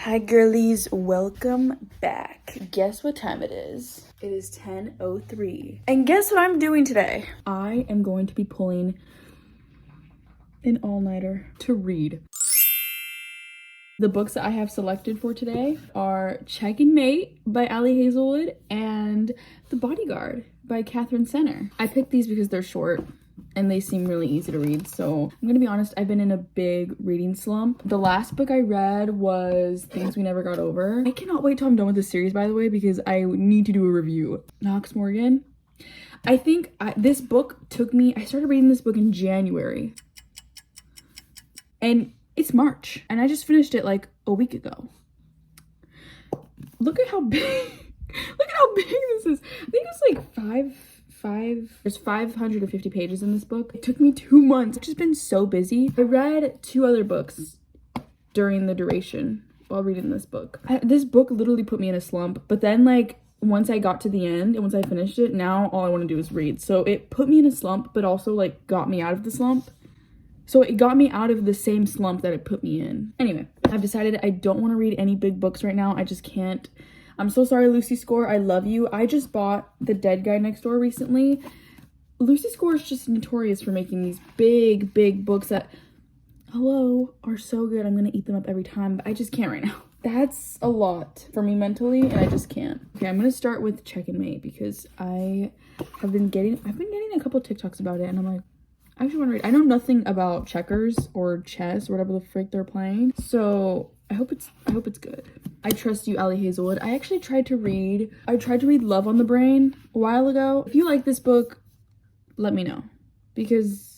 Hi girlies, welcome back. Guess what time it is? It is 10:03. And guess what I'm doing today? I am going to be pulling an all-nighter to read. The books that I have selected for today are Check and Mate by Ali Hazelwood and The Bodyguard by Catherine Senner. I picked these because they're short and they seem really easy to read. So I'm gonna be honest, I've been in a big reading slump. The last book I read was Things We Never Got Over. I cannot wait till I'm done with this series, by the way, because I need to do a review. Knox Morgan. I think this book took me, I started reading this book in January. And it's March. And I just finished it like a week ago. Look at how big, look at how big this is. I think it's like there's 550 pages in this book. It took me 2 months. I've just been so busy. I read 2 other books during the duration while reading this book. This book literally put me in a slump, but then like once I got to the end and once I finished it, now all I want to do is read. So it put me in a slump, but also like got me out of the slump. So it got me out of the same slump that it put me in. Anyway, I've decided I don't want to read any big books right now. I just can't. I'm so sorry, Lucy Score. I love you. I just bought The Dead Guy Next Door recently. Lucy Score is just notorious for making these big books that, hello, are so good. I'm going to eat them up every time, but I just can't right now. That's a lot for me mentally, and I just can't. Okay, I'm going to start with Check and Mate because I've been getting a couple TikToks about it, and I'm like, I actually want to read. I know nothing about checkers or chess or whatever the frick they're playing, so I hope it's good. I trust you, Ali Hazelwood. I actually tried to read Love on the Brain a while ago. If you like this book, let me know, because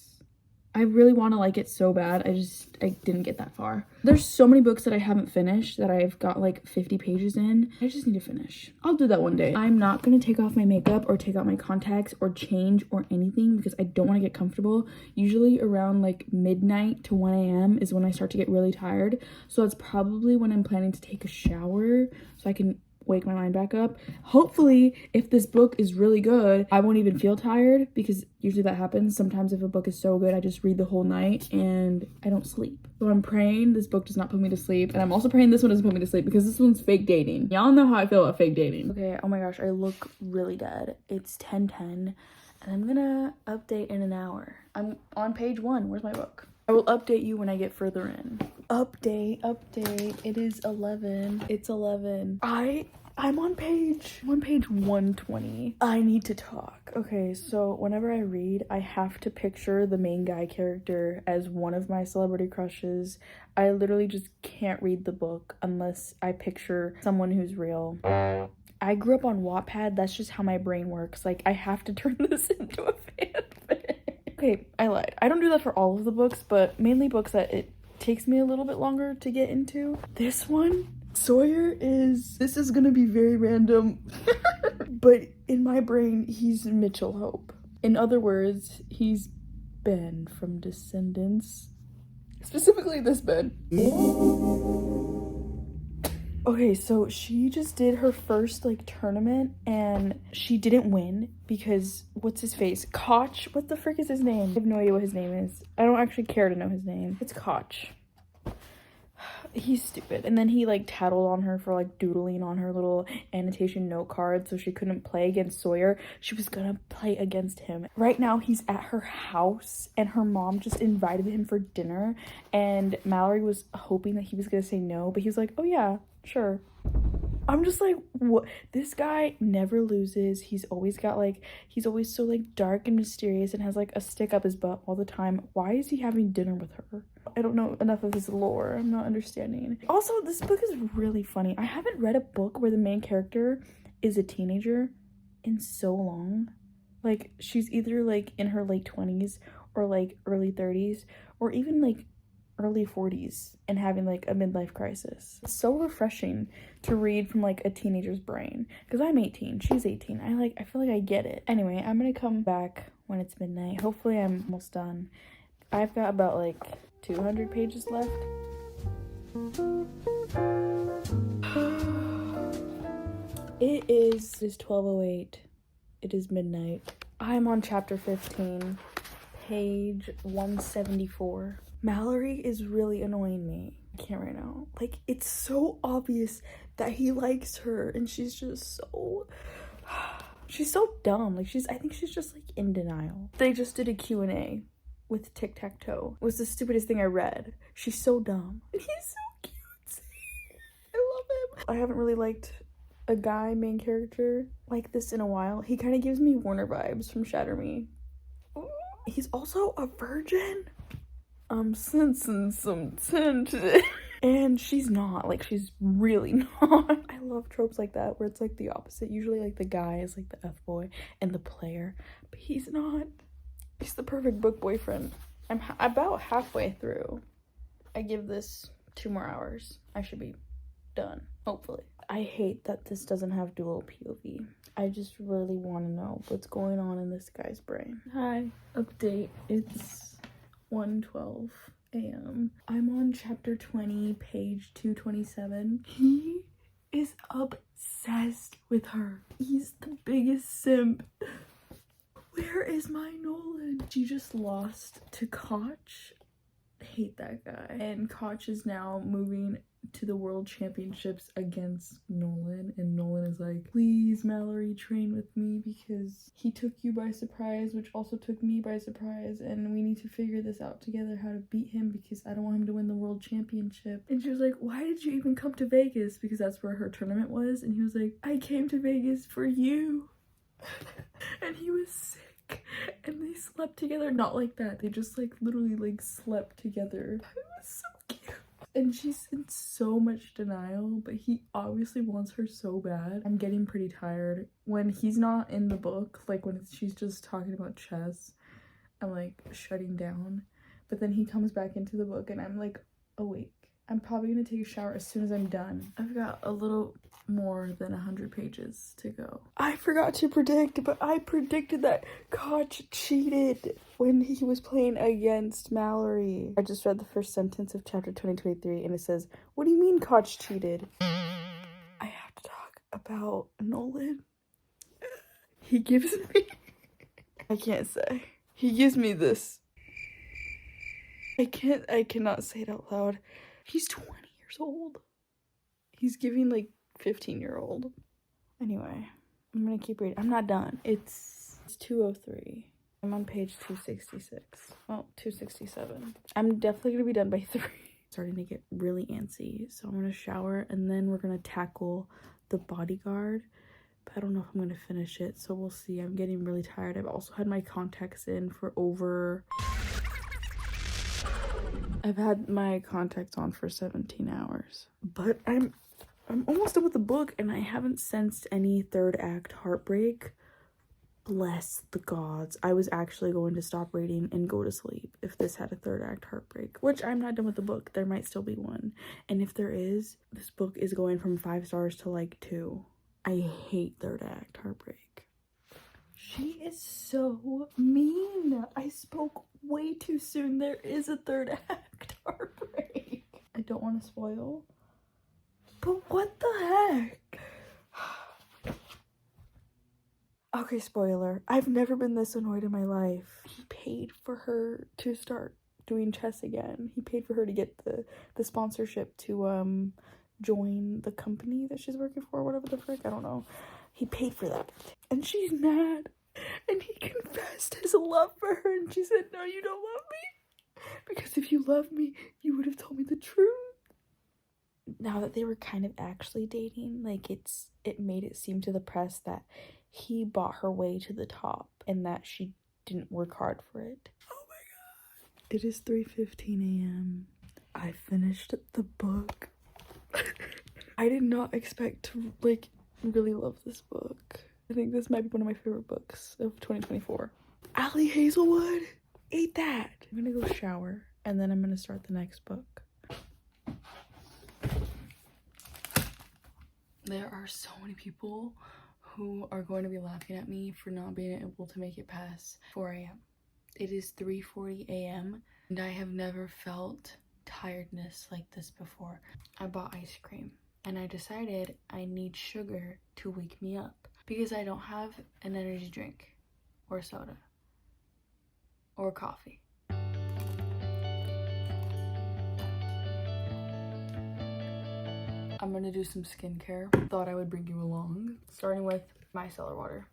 I really want to like it so bad. I didn't get that far. There's so many books that I haven't finished that I've got like 50 pages in. I just need to finish. I'll do that one day. I'm not going to take off my makeup or take out my contacts or change or anything because I don't want to get comfortable. Usually around like midnight to 1 a.m. is when I start to get really tired. So that's probably when I'm planning to take a shower so I can wake my mind back up. Hopefully, if this book is really good, I won't even feel tired, because usually that happens. Sometimes if a book is so good, I just read the whole night and I don't sleep. So I'm praying this book does not put me to sleep, and I'm also praying this one doesn't put me to sleep, because this one's fake dating. Y'all know how I feel about fake dating. Okay, oh my gosh, I look really dead. It's 10:10 and I'm gonna update in an hour. I'm on page 1. Where's my book? I will update you when I get further in. Update. It is 11. It's 11. I'm on page 120. I need to talk. Okay, so whenever I read, I have to picture the main guy character as one of my celebrity crushes. I literally just can't read the book unless I picture someone who's real. I grew up on Wattpad. That's just how my brain works. Like, I have to turn this into a fanfic. Okay, I lied. I don't do that for all of the books, but mainly books that it takes me a little bit longer to get into. This one, this is gonna be very random, but in my brain, he's Mitchell Hope. In other words, he's Ben from Descendants. Specifically this Ben. Okay, so she just did her first like tournament and she didn't win because what's his face? Koch? What the frick is his name? I have no idea what his name is. I don't actually care to know his name. It's Koch. He's stupid. And then he like tattled on her for like doodling on her little annotation note card so she couldn't play against Sawyer. She was gonna play against him. Right now he's at her house and her mom just invited him for dinner, and Mallory was hoping that he was gonna say no, but he was like, oh yeah, sure. I'm just like, what? This guy never loses. He's always so like dark and mysterious and has like a stick up his butt all the time. Why is he having dinner with her? I don't know enough of his lore. I'm not understanding. Also, this book is really funny. I haven't read a book where the main character is a teenager in so long. Like, she's either like in her late 20s or like early 30s or even like early 40s and having like a midlife crisis. It's so refreshing to read from like a teenager's brain, because I'm 18, she's 18. I feel like I get it. Anyway, I'm gonna come back when it's midnight. Hopefully I'm almost done. I've got about like 200 pages left. It is 12:08. It is midnight. I'm on chapter 15, page 174. Mallory is really annoying me. I can't right now. Like, it's so obvious that he likes her, and she's just so... she's so dumb. Like, I think she's just, like, in denial. They just did a Q&A with Tic-Tac-Toe. It was the stupidest thing I read. She's so dumb. And he's so cute. I love him. I haven't really liked a guy main character like this in a while. He kind of gives me Warner vibes from Shatter Me. He's also a virgin. I'm sensing some tension. And she's not. Like, she's really not. I love tropes like that where it's like the opposite. Usually like the guy is like the F-boy and the player, but he's not. He's the perfect book boyfriend. I'm about halfway through. I give this 2 more hours. I should be done, hopefully. I hate that this doesn't have dual POV. I just really want to know what's going on in this guy's brain. Hi, update. It's 1:12 a.m. I'm on chapter 20, page 227. He is obsessed with her. He's the biggest simp. Where is my Nolan? She just lost to Koch. Hate that guy. And Koch is now moving to the world championships against Nolan, and Nolan is like, please Mallory, train with me because he took you by surprise, which also took me by surprise, and we need to figure this out together, how to beat him, because I don't want him to win the world championship. And she was like, why did you even come to Vegas? Because that's where her tournament was. And he was like, I came to Vegas for you. And he was sick, and they slept together. Not like that, they just like literally like slept together. It was so cute. And she's in so much denial, but he obviously wants her so bad. I'm getting pretty tired. When he's not in the book, like when she's just talking about chess, I'm like shutting down. But then he comes back into the book and I'm like awake. I'm probably gonna take a shower as soon as I'm done. I've got a little more than 100 pages to go. I forgot to predict, but I predicted that Koch cheated when he was playing against Mallory. I just read the first sentence of chapter 2023 and it says, what do you mean Koch cheated? I have to talk about Nolan. He gives me... I can't say. He gives me this. I cannot say it out loud. He's 20 years old. He's giving like 15-year-old. Anyway, I'm gonna keep reading. I'm not done. It's 2:03. I'm on page 266. Oh, 267. I'm definitely gonna be done by 3. Starting to get really antsy, so I'm gonna shower and then we're gonna tackle The Bodyguard. But I don't know if I'm gonna finish it, so we'll see. I'm getting really tired. I've also had my contacts in for over... I've had my contacts on for 17 hours. But I'm almost done with the book and I haven't sensed any third act heartbreak. Bless the gods. I was actually going to stop reading and go to sleep if this had a third act heartbreak, which I'm not done with the book. There might still be one. And if there is, this book is going from 5 stars to like 2. I hate third act heartbreak. She is so mean. I spoke way too soon. There is a third act heartbreak. I don't want to spoil, but what the heck? Okay, spoiler. I've never been this annoyed in my life. He paid for her to start doing chess again. He paid for her to get the sponsorship to join the company that she's working for, whatever the frick, I don't know. He paid for that. And she's mad. And he confessed his love for her and she said, no, you don't love me. Because if you love me, you would have told me the truth. Now that they were kind of actually dating, like it made it seem to the press that he bought her way to the top and that she didn't work hard for it. Oh my god. It is 3:15 a.m. I finished the book. I did not expect to like really love this book. I think this might be one of my favorite books of 2024. Ali Hazelwood, ate that. I'm gonna go shower and then I'm gonna start the next book. There are so many people who are going to be laughing at me for not being able to make it past 4 a.m. It is 3:40 a.m. and I have never felt tiredness like this before. I bought ice cream and I decided I need sugar to wake me up because I don't have an energy drink or soda or coffee. I'm gonna do some skincare. Thought I would bring you along. Starting with micellar water.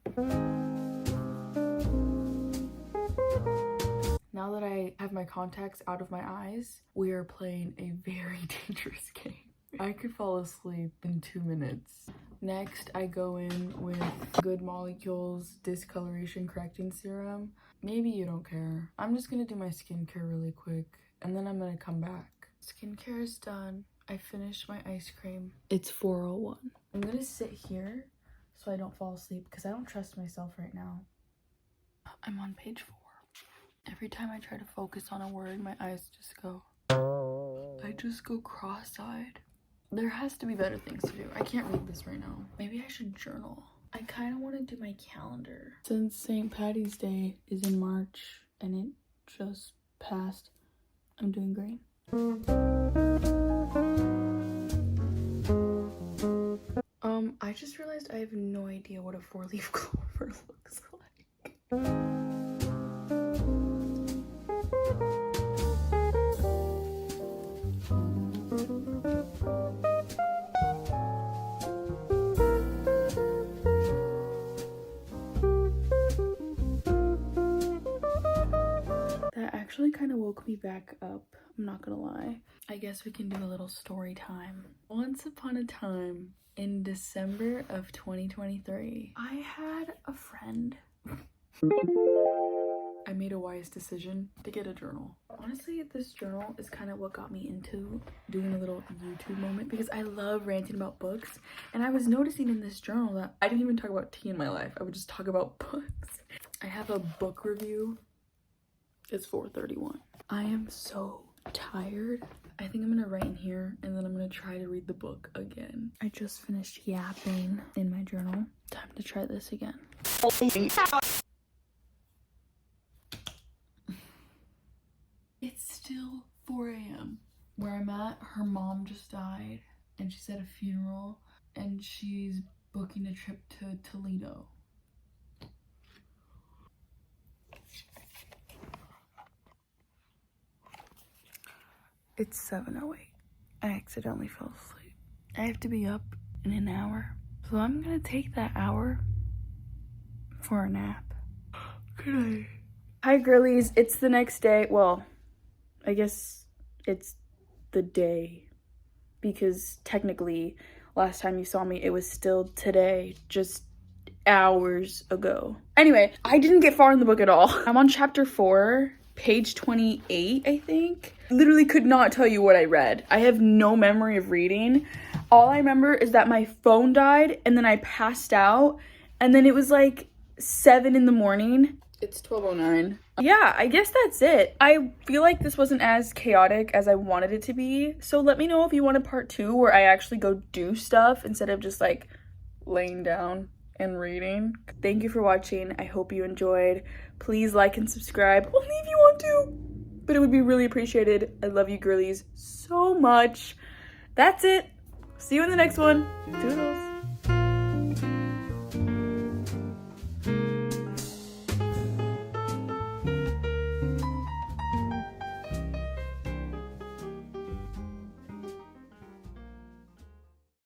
Now that I have my contacts out of my eyes, we are playing a very dangerous game. I could fall asleep in 2 minutes. Next, I go in with Good Molecules Discoloration Correcting Serum. Maybe you don't care. I'm just gonna do my skincare really quick, and then I'm gonna come back. Skincare is done. I finished my ice cream. It's 4:01. I'm gonna sit here so I don't fall asleep because I don't trust myself right now. I'm on page 4. Every time I try to focus on a word, my eyes just go. I just go cross-eyed. There has to be better things to do. I can't read this right now. Maybe I should journal. I kind of want to do my calendar. Since St. Patty's Day is in March and it just passed, I'm doing great. I just realized I have no idea what a 4-leaf clover looks like. That actually kind of woke me back up, I'm not gonna lie. I guess we can do a little story time. Once upon a time, in December of 2023, I had a friend. I made a wise decision to get a journal. Honestly, this journal is kind of what got me into doing a little YouTube moment because I love ranting about books. And I was noticing in this journal that I didn't even talk about tea in my life. I would just talk about books. I have a book review. It's 4:31. I am so tired. I think I'm gonna write in here and then I'm gonna try to read the book again. I just finished yapping in my journal. Time to try this again. It's still 4 a.m. Where I'm at, her mom just died and she's at a funeral and she's booking a trip to Toledo. It's 7:08. I accidentally fell asleep. I have to be up in an hour. So I'm gonna take that hour for a nap. Good night. Hi girlies, it's the next day. Well, I guess it's the day because technically last time you saw me it was still today, just hours ago. Anyway, I didn't get far in the book at all. I'm on chapter 4, page 28, I think. Literally could not tell you what I read. I have no memory of reading. All I remember is that my phone died and then I passed out and then it was like 7 in the morning. It's 12:09. Yeah, I guess that's it. I feel like this wasn't as chaotic as I wanted it to be. So let me know if you want a part 2 where I actually go do stuff instead of just like laying down and reading. Thank you for watching. I hope you enjoyed. Please like and subscribe only if you want to, but it would be really appreciated. I love you girlies so much. That's it. See you in the next one. Toodles.